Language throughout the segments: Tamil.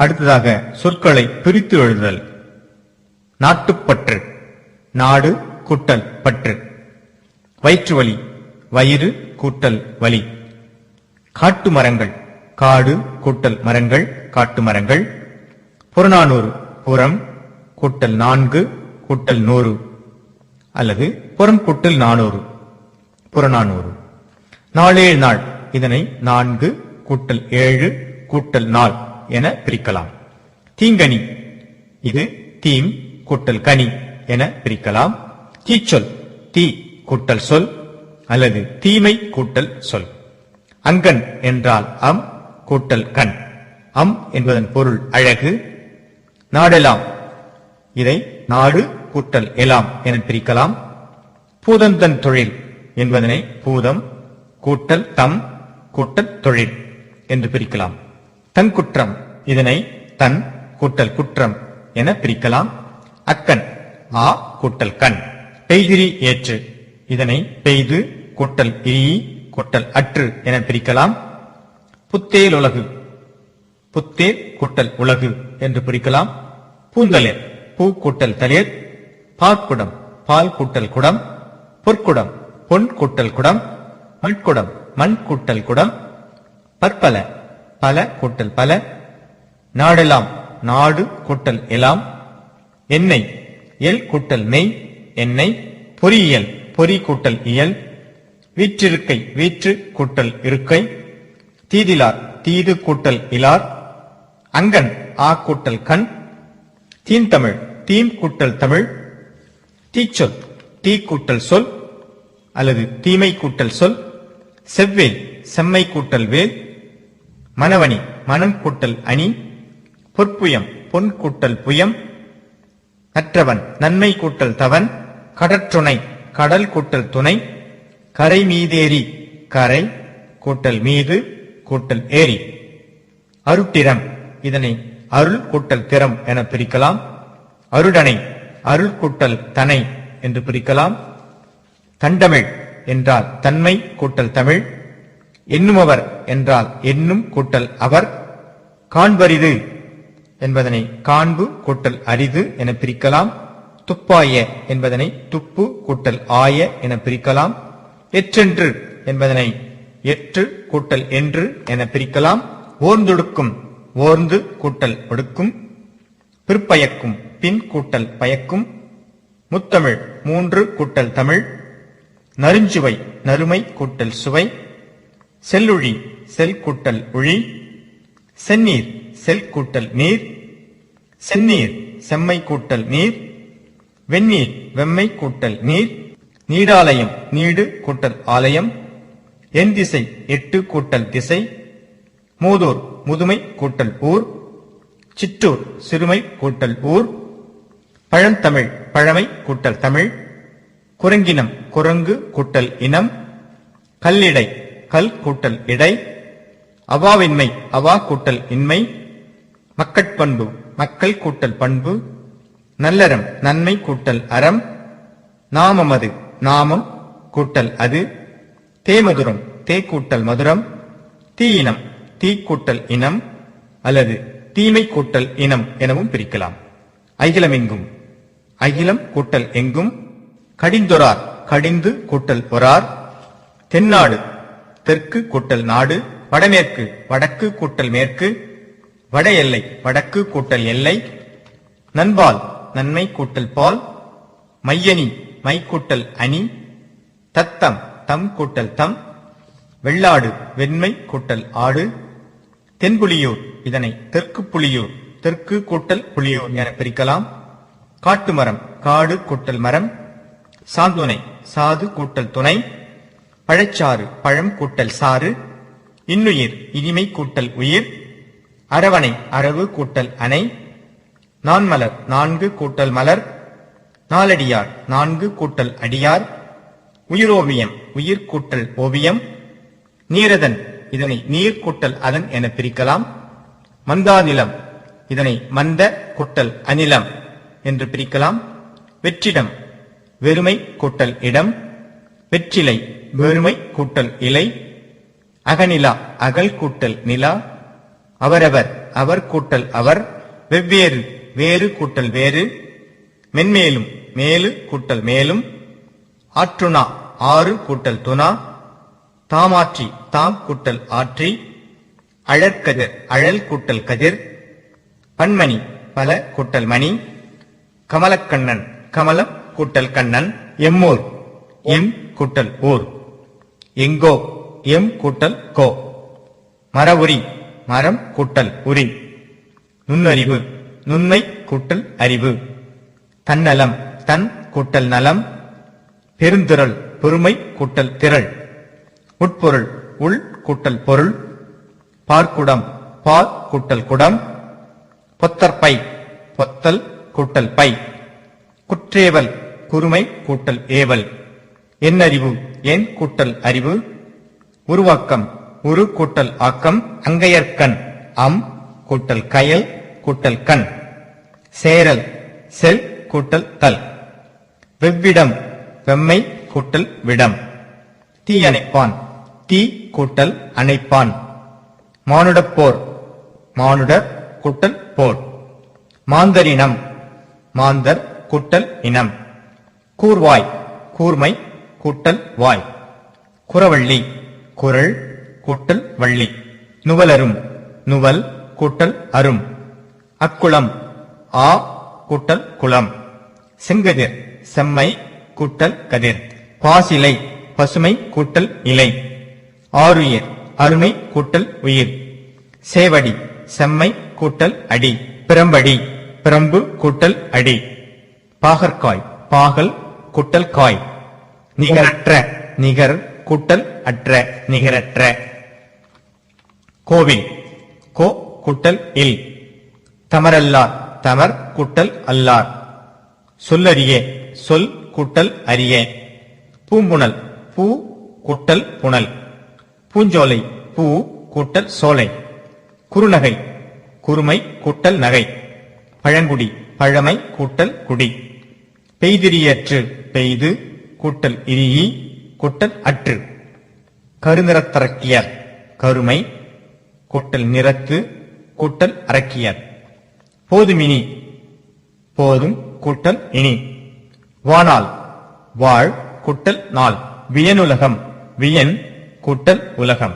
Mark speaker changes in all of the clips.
Speaker 1: அடுத்ததாக சொற்களை பிரித்து எழுதுதல். நாட்டுப்பற்று, நாடு கூட்டல் பற்று. வயிற்று வலி, வயிறு கூட்டல் வலி. காட்டு மரங்கள், காடு கூட்டல் மரங்கள், காட்டு மரங்கள். புறநானூறு, புறம் கூட்டல் 4 கூட்டல் 100 அல்லது புறம் கூட்டல் 400, புறநானூறு. நாளேழு நாள், இதனை 4 கூட்டல் 7 கூட்டல் 4 என பிரிக்கலாம். தீங்கனி, இது தீம் கூட்டல் கனி என பிரிக்கலாம். தீச்சொல், தீ கூட்டல் சொல் அல்லது தீமை கூட்டல் சொல். அங்கன் என்றால் அம் கூட்டல் கண். அம் என்பதன் பொருள் அழகு. நாடெலாம், இதை நாடு கூட்டல் எலாம் என பிரிக்கலாம். பூதந்தன் தொழில் என்பதனை பூதம் கூட்டல் தம் கூட்டல் தொழில் என்று பிரிக்கலாம். தன்குற்றம், இதனை தன் கூட்டல் குற்றம் என பிரிக்கலாம். அக்கன், ஆ கூட்டல் கண். பெய்திரி ஏற்று, இதனை பெய்து கூட்டல் இரி கூட்டல் அற்று என பிரிக்கலாம். புத்தேல் உலகு, புத்தேல் கூட்டல் உலகு என்று பிரிக்கலாம். பூந்தளிர், பூ கூட்டல் தளிர். பாற்குடம், பால் கூட்டல் குடம். பொற்குடம், பொன் கூட்டல் குடம். மண்குடம், மண் கூட்டல் குடம். பற்பல, பல கூட்டல் பல. நாடெல்லாம், நாடு கூட்டல் எலாம். எண்ணெய், எல் கூட்டல் மெய், எண்ணெய். பொறியியல், பொறி கூட்டல் இயல். வீற்றிருக்கை, வீற்று கூட்டல் இருக்கை. தீதிலார், தீது கூட்டல் இலார். அங்கன், ஆ கூட்டல் கண். தீந்தமிழ், தீம் கூட்டல் தமிழ். தீச்சொல், தீ கூட்டல் சொல் அல்லது தீமை கூட்டல் சொல். செவ்வேல், செம்மை கூட்டல் வேல். மணவணி, மனம் கூட்டல் அணி. பொற்புயம், பொன் கூட்டல் புயம். நற்றவன், நன்மை கூட்டல் தவன். கடற்றுணை, கடல் கூட்டல் துணை. கரை மீதேரி, கரை கூட்டல் மீது கூட்டல் ஏரி. அருட்டிரம், இதனை அருள் கூட்டல் திறம் என பிரிக்கலாம். அருடனை, அருள் கூட்டல் தனை என்று பிரிக்கலாம். தண்டமிழ் என்றால் தன்மை கூட்டல் தமிழ். எண்ணுமவர் என்றால் எண்ணும் கூட்டல் அவர். காண்பரிது என்பதனை காண்பு கூட்டல் அரிது என பிரிக்கலாம். துப்பாய என்பதனை துப்பு கூட்டல் ஆய என பிரிக்கலாம். எற்றென்று என்பதனை எற்று கூட்டல் என்று என பிரிக்கலாம். ஓர்ந்தொடுக்கும், ஓர்ந்து கூட்டல் ஒடுக்கும். பிற்பயக்கும், பின் கூட்டல் பயக்கும். முத்தமிழ், 3 கூட்டல் தமிழ். நறுஞ்சுவை, நறுமை கூட்டல் சுவை. செல்லுழி, செல் கூட்டல் உழி. செந்நீர், செல் கூட்டல் நீர். செந்நீர், செம்மை கூட்டல் நீர். வெந்நீர், வெம்மை கூட்டல் நீர். நீடாலயம், நீடு கூட்டல் ஆலயம். என் திசை, 8 கூட்டல் திசை. மூதூர், முதுமை கூட்டல் ஊர். சிற்றூர், சிறுமை கூட்டல் ஊர். பழந்தமிழ், பழமை கூட்டல் தமிழ். குரங்கினம், குரங்கு கூட்டல் இனம். கல்லிடை, கல் கூட்டல் இடை. அவாவின்மை, அவா கூட்டல் இன்மை. மக்கட்பண்பு, மக்கள் கூட்டல் பண்பு. நல்லறம், நன்மை கூட்டல் அறம். நாமமது, நாமம் கூட்டல் அது. தேமதுரம், தே கூட்டல் மதுரம். தீயினம், தீ கூட்டல் இனம் அல்லது தீமை கூட்டல் இனம் எனவும் பிரிக்கலாம். அகிலமெங்கும், அகிலம் கூட்டல் எங்கும். கடிந்தொரார், கடிந்து கூட்டல் ஒரார். தென்னாடு, தெற்கு கூட்டல் நாடு. வடமேற்கு, வடக்கு கூட்டல் மேற்கு. வட எல்லை, வடக்கு கூட்டல் எல்லை. நண்பால், நன்மை கூட்டல் பால். மையணி, மை கூட்டல் அணி. தத்தம், தம் கூட்டல் தம். வெள்ளாடு, வெண்மை கூட்டல் ஆடு. தென்புலியூர், இதனை தெற்கு புலியூர், தெற்கு கூட்டல் புலியூர் என பிரிக்கலாம். காட்டுமரம், காடு கூட்டல் மரம். சாந்துணை, சாது கூட்டல் துணை. பழச்சாறு, பழம் கூட்டல் சாறு. இன்னுயிர், இனிமை கூட்டல் உயிர். அரவணை, அரவு கூட்டல் அணை. நான்மலர், 4 கூட்டல் மலர். நாலடியார், 4 கூட்டல் அடியார். உயிரோவியம், உயிர் கூட்டல் ஓவியம். நீரதன், இதனை நீர் கூட்டல் அதன் என பிரிக்கலாம். மந்தாநிலம், இதனை மந்த கூட்டல் அநிலம் என்று பிரிக்கலாம். வெற்றிடம், வெறுமை கூட்டல் இடம். வெற்றிலை, வெறுமை கூட்டல் இலை. அகநிலா, அகல் கூட்டல் நிலா. அவரவர், அவர் கூட்டல் அவர், வெவ்வேறு வேறு கூட்டல் வேறு, மென்மேலும் மேலு கூட்டல் மேலும், ஆற்றுணா ஆறு கூட்டல் துணா, தாமாற்றி தாம் கூட்டல் ஆற்றி, அழற்கதிர் அழல் கூட்டல் கதிர், பன்மணி பல கூட்டல் மணி, கமலக்கண்ணன் கமலம் கூட்டல் கண்ணன், எம்மூர் எம் கூட்டல் ஊர், எங்கோ எம் கூட்டல் கோ, மரவுரி மரம் கூட்டல் உரி, நுண்ணறிவு நுண்மை கூட்டல் அறிவு, தன்னலம் தன் கூட்டல் நலம், பெருந்திரள் பெருமை கூட்டல் திரள், உட்பொருள் உள் கூட்டல் பொருள், பார்க்குடம் பார் கூட்டல் குடம், பொத்தற்பை பொத்தல் கூட்டல் பை, குற்றேவல் குறுமை கூட்டல் ஏவல், எண்ணறிவு என் கூட்டல் அறிவு, உருவாக்கம் உரு கூட்டல் ஆக்கம், அங்கையர்கண் அம் கூட்டல் கயல் கூட்டல் கண், சேரல் செல் கூட்டல் தல், வெவ்விடம் வெம்மை கூட்டல் விடம், தீயணைப்பான் தீ கூட்டல் அணைப்பான், மானுடப்போர் மானுடர் கூட்டல் போர், மாந்தரினம் மாந்தர் கூட்டல் இனம், கூர்வாய் கூர்மை கூட்டல் வாய், குறவள்ளி குறள் கூட்டல் வள்ளி, நுவலரும் நுவல் கூட்டல் அரும், அக்குளம் ஆ கூட்டல் குளம், செங்கதிர் செம்மை கூட்டல் கதிர், பாசிலை பசுமை கூட்டல் இலை, ஆருயிர் அருமை கூட்டல் உயிர், சேவடி செம்மை கூட்டல் அடி, பிரம்படி பிரம்பு கூட்டல் அடி, பாகற்காய் பாகல் கூட்டல் காய், நிகரற்ற நிகர் கூட்டல் அற்ற நிகரற்ற, கோவில் கோ கூட்டல் இல், தமரல்லார் தமர் கூட்டல் அல்லார், சொல்லறியே சொல் கூட்டல் அறிய, பூம்புணல் பூ கூட்டல் புனல், பூஞ்சோலை பூ கூட்டல் சோலை, குறுநகை குறுமை கூட்டல் நகை, பழங்குடி பழமை கூட்டல் குடி, பெய்திரியற்று பெய்து கூட்டல் இரியி கூட்டல் அற்று, கருநிறத்தரக்கியர் கருமை கூட்டல் நிறத்து கூட்டல் அரக்கியர், போதுமினி போதும் கூட்டல் இனி, வானால் வாழ் கூட்டல் நாள், வியனுலகம் வியன் கூட்டல் உலகம்,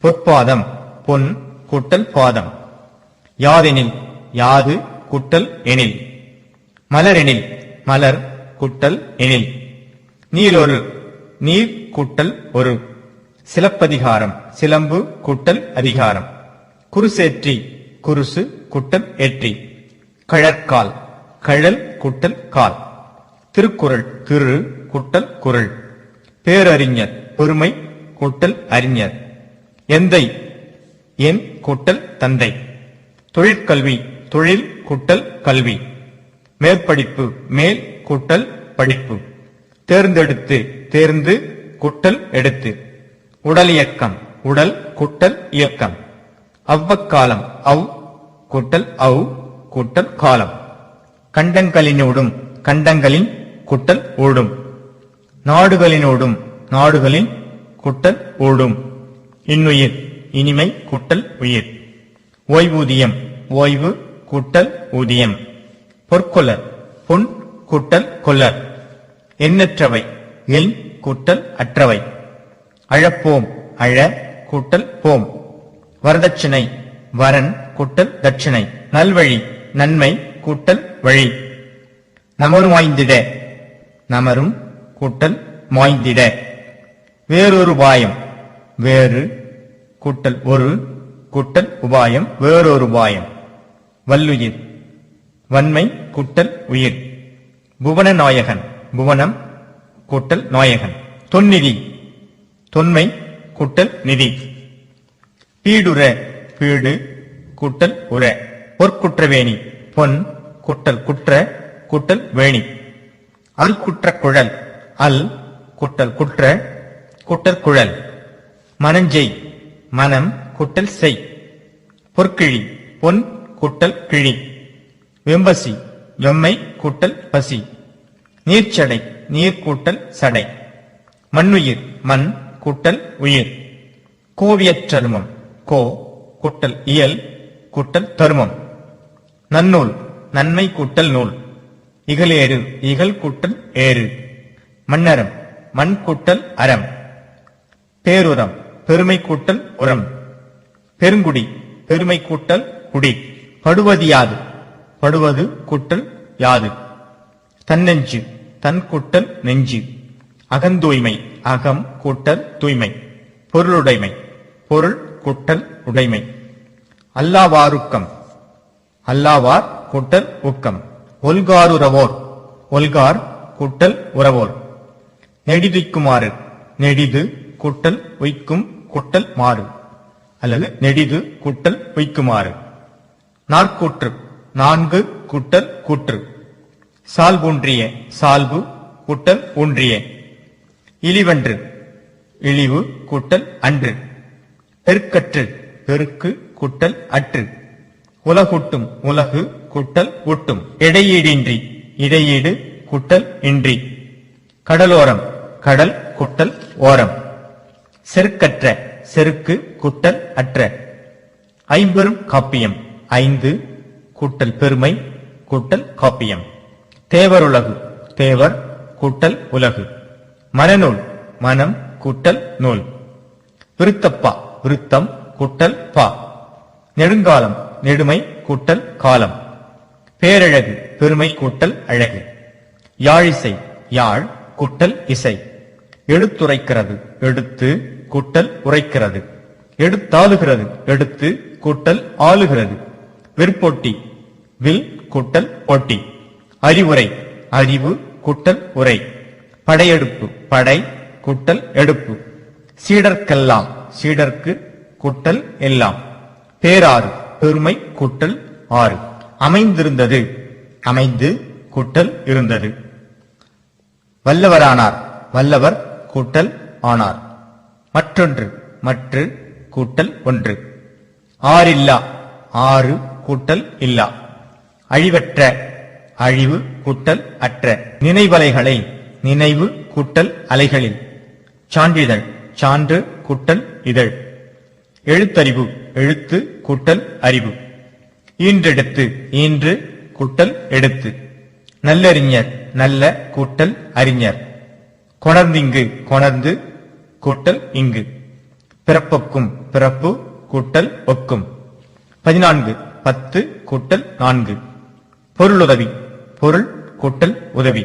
Speaker 1: பொற்பாதம் பொன் கூட்டல் பாதம், யாதெனில் யாது கூட்டல் எனில், மலரெனில் மலர் கூட்டல் எனில், நீரொரு நீர் கூட்டல் ஒரு, சிலப்பதிகாரம் சிலம்பு கூட்டல் அதிகாரம், குருசேற்றி குருசு கூட்டல் ஏற்றி, கழற்கால் கழல் கூட்டல் கால், திருக்குறள் திரு கூட்டல் குறள், பேரறிஞர் பெருமை கூட்டல் அறிஞர், எந்தை என் கூட்டல் தந்தை, தொழிற்கல்வி தொழில் கூட்டல் கல்வி, மேற்படிப்பு மேல் கூட்டல் படிப்பு, தேர்ந்தெடுத்து தேர்ந்து கூட்டல் எடுத்து, உடலியக்கம் உடல் கூட்டல் இயக்கம், அவ்வக்காலம் அவ் கூட்டல் அவ் கூட்டல் காலம், கண்டங்களினோடும் கண்டங்களின் கூட்டல் ஓடும், நாடுகளினோடும் நாடுகளின் கூட்டல் ஓடும், இன்னுயிர் இனிமை கூட்டல் உயிர், ஓய்வூதியம் ஓய்வு கூட்டல் ஊதியம், பொற்கொலர் பொன் கூட்டல் கொல்லர், எண்ணற்றவை எண் கூட்டல் அற்றவை, அழப்போம் அழ கூட்டல் போம், வரதட்சிணை வரன் கூட்டல் தட்சிணை, நல்வழி நன்மை கூட்டல் வழி, நமரும் வாய்ந்திட நமரும் கூட்டல் மாய்ந்திட, வேறொரு உபாயம் வேறு கூட்டல் ஒரு கூட்டல் உபாயம் வேறொரு உபாயம், வல்லுயிர் வன்மை கூட்டல் உயிர், புவனநாயகன் புவனம் கூட்டல் நாயகன், தொன்னிதி தொன்மை கூட்டல் நிதி, பீடுர பீடு கூட்டல் உர, பொற்குற்றவேணி பொன் கூட்டல் குற்ற கூட்டல் வேணி, அல் குற்ற குழல் அல் கூட்டல் குற்ற கூட்டல் குழல், மனஞ்செய் மனம் கூட்டல் செய், பொற்கிழி பொன் கூட்டல் கிழி, வெம்பசி வெம்மை கூட்டல் பசி, நீர்ச்சடை நீர் கூட்டல் சடை, மண்ணுயிர் மண் கூட்டல் உயிர், கோவியற்றருமம் கோ கூட்டல் இயல் கூட்டல் தருமம். நன்னூல் நன்மை கூட்டல் நூல். இகலேறு இகல் கூட்டல் ஏறு. மன்னரம் மண் கூட்டல் அறம். பேருரம் பெருமை கூட்டல் உரம். பெருங்குடி பெருமை கூட்டல் குடி. படுவது யாது படுவது கூட்டல் யாது. தன்னெஞ்சு தன் கூட்டல் நெஞ்சு. அகந்தூய்மை அகம் கூட்டல் தூய்மை. பொருளுடைமை பொருள் கூட்டல் உடைமை. அல்லாவாருக்கம் அல்லாவார் கூட்டல் ஊக்கம். ஒல்காருறவோர் ஒல்கார் கூட்டல் உறவோர். நெடிதுக்குமாறு நெடிது கூட்டல் உய்க்கும் கூட்டல் மாறு அல்லது நெடிது கூட்டல் உய்க்குமாறு. நாற்கூற்று நான்கு கூட்டல் கூற்று. சால்பூன்றிய சால்பு கூட்டல் ஊன்றிய. இழிவன்று இழிவு கூட்டல் அன்று. பெருக்கற்று பெருக்கு கூட்டல் அற்று. உலகூட்டும் உலகு கூட்டல் ஊட்டும். இடையீடின்றி இடையீடு கூட்டல் இன்றி. கடலோரம் கடல் கூட்டல் ஓரம். செருக்கற்ற செருக்கு கூட்டல் அற்ற. ஐம்பெரும் காப்பியம் ஐந்து கூட்டல் பெருமை கூட்டல் காப்பியம். தேவருலகு தேவர் கூட்டல் உலகு. மனநூல் மனம் கூட்டல் நூல். விருத்தப்பா விருத்தம் கூட்டல் பா. நெடுங்காலம் நெடுமை கூட்டல் காலம். பேரழகு பெருமை கூட்டல் அழகு. யாழிசை யாழ் கூட்டல் இசை. எடுத்துரைக்கிறது எடுத்து கூட்டல் உரைக்கிறது. எடுத்தாளுகிறது எடுத்து கூட்டல் ஆளுகிறது. விற்போட்டி வில் கூட்டல் போட்டி. அறிவுரை அறிவு கூட்டல் உரை. படையெடுப்பு படை கூட்டல் எடுப்பு. சீடர்க்கெல்லாம் சீடர்க்கு கூட்டல் எல்லாம். பேராறு பெருமை கூட்டல் ஆறு. அமைந்திருந்தது அமைந்து கூட்டல் இருந்தது. வல்லவரானார் வல்லவர் கூட்டல் ஆனார். மற்றொன்று மற்று கூட்டல் ஒன்று. ஆறில்லா ஆறு கூட்டல் இல்லா. அழிவற்ற அழிவு கூட்டல் அற்ற. நினைவலைகளை நினைவு கூட்டல் அலைகளில். சான்றிதழ் சான்று கூட்டல் இதழ். எழுத்தறிவு எழுத்து கூட்டல் அறிவு. ஈன்றெடுத்து ஈன்று கூட்டல் எடுத்து. நல்லறிஞர் நல்ல கூட்டல் அறிஞர். கொணர்ந்திங்கு கொணர்ந்து கூட்டல் இங்கு. பிறப்பொக்கும் பிறப்பு கூட்டல் ஒக்கும். 14 10 கூட்டல் 4. பொருளுதவி பொருள் கூட்டல் உதவி.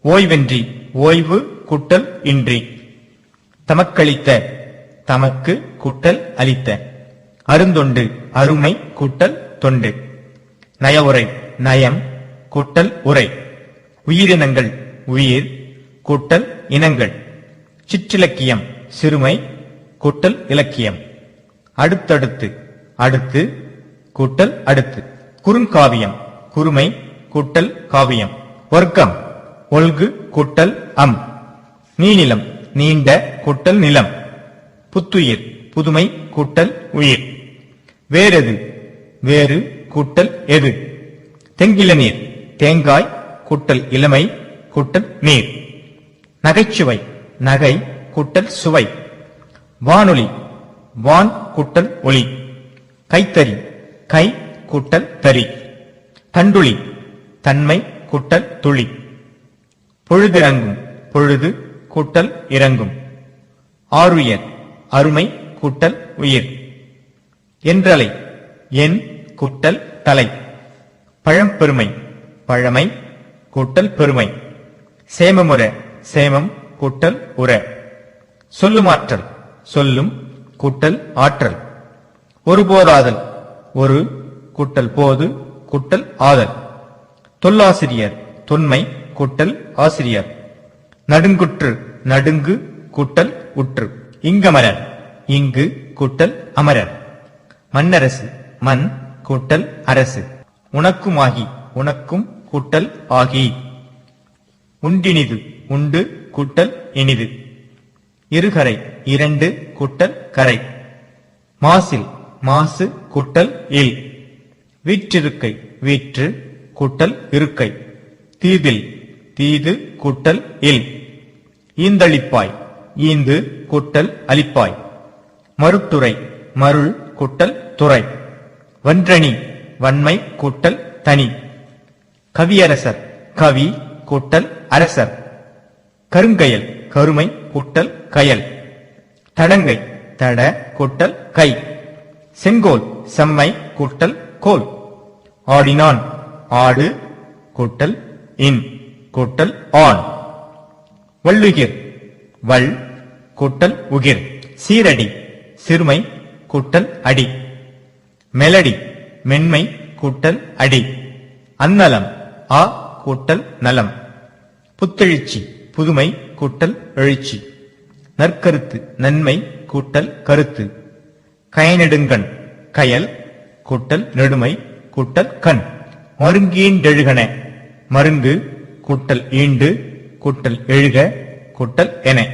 Speaker 1: ஓய்வென்றி ஓய்வு கூட்டல் இன்றி. தமக்களித்த தமக்கு கூட்டல் அளித்த. அருந்தொண்டு அருமை கூட்டல் தொண்டு. நயவுரை நயம் கூட்டல் உரை. உயிரினங்கள் உயிர் கூட்டல் இனங்கள். சிற்றிலக்கியம் சிறுமை கூட்டல் இலக்கியம். அடுத்தடுத்து அடுத்து கூட்டல் அடுத்து. குறுங்காவியம் குறுமை கூட்டல் காவியம். வர்க்கம் ஒல்கு கூட்டல் அம். நீநிலம் நீண்ட கூட்டல் நிலம். புத்துயிர் புதுமை கூட்டல் உயிர். வேறெது வேறு கூட்டல் எது. தெங்கிளநீர் தேங்காய் கூட்டல் இளமை கூட்டல் நீர். நகைச்சுவை நகை கூட்டல் சுவை. வானொலி வான் கூட்டல் ஒளி. கைத்தறி கை கூட்டல் தறி. தண்டுளி தன்மை கூட்டல் துளி. பொழுதிறங்கும் பொழுது கூட்டல் இறங்கும். ஆருயர் அருமை கூட்டல் உயிர். என்றலை என் கூட்டல் தலை. பழம்பெருமை பழமை கூட்டல் பெருமை. சேமமுற சேமம் கூட்டல் உர. சொல்லுமாற்றல் சொல்லும் கூட்டல் ஆற்றல். ஒருபோதாதல் ஒரு கூட்டல் போது கூட்டல் ஆதல். தொல்லாசிரியர் தொன்மை கூட்டல் ஆசிரியர். நடுங்குற்று நடுங்கு கூட்டல் உற்று. இங்கமரர் இங்கு கூட்டல் அமரர். மன்னரசு மண் கூட்டல் அரசு. உனக்குமாகி உனக்கும் கூட்டல் ஆகி. உண்டினிது உண்டு கூட்டல் இனிது. இருகரை இரண்டு கூட்டல் கரை. மாசில் மாசு கூட்டல் இல். வீற்றிருக்கை வீற்று கூட்டல் இருக்கை. தீதில் தீது கூட்டல் இல். ஈந்தளிப்பாய் ஈந்து கூட்டல் அளிப்பாய். மருட்டுரை மருள் கூட்டல் துறை. வென்றணி வன்மை கூட்டல் தனி. கவியரசர் கவி கூட்டல் அரசர். கருங்கயல் கருமை கூட்டல் கயல். தடங்கை தட கூட்டல் கை. செங்கோல் செம்மை கூட்டல் கோல். ஆடினான் ஆடு கூட்டல் இன் கூட்டல் ஆன். வள்ளுகிர் வள் கூட்டல் உகிர். சீரடி சிறுமை கூட்டல் அடி. மெலடி மென்மை கூட்டல் அடி. அந்நலம் ஆ கூட்டல் நலம். புத்தெழுச்சி புதுமை கூட்டல் எழுச்சி. நற்கருத்து நன்மை கூட்டல் கருத்து. கயனெடுங்கண் கயல் கூட்டல் நெடுமை கூட்டல் கண். மருங்கீண்டெழுகன மருங்கு கூட்டல் ஈண்டு கூட்டல் எழுக கூட்டல் என.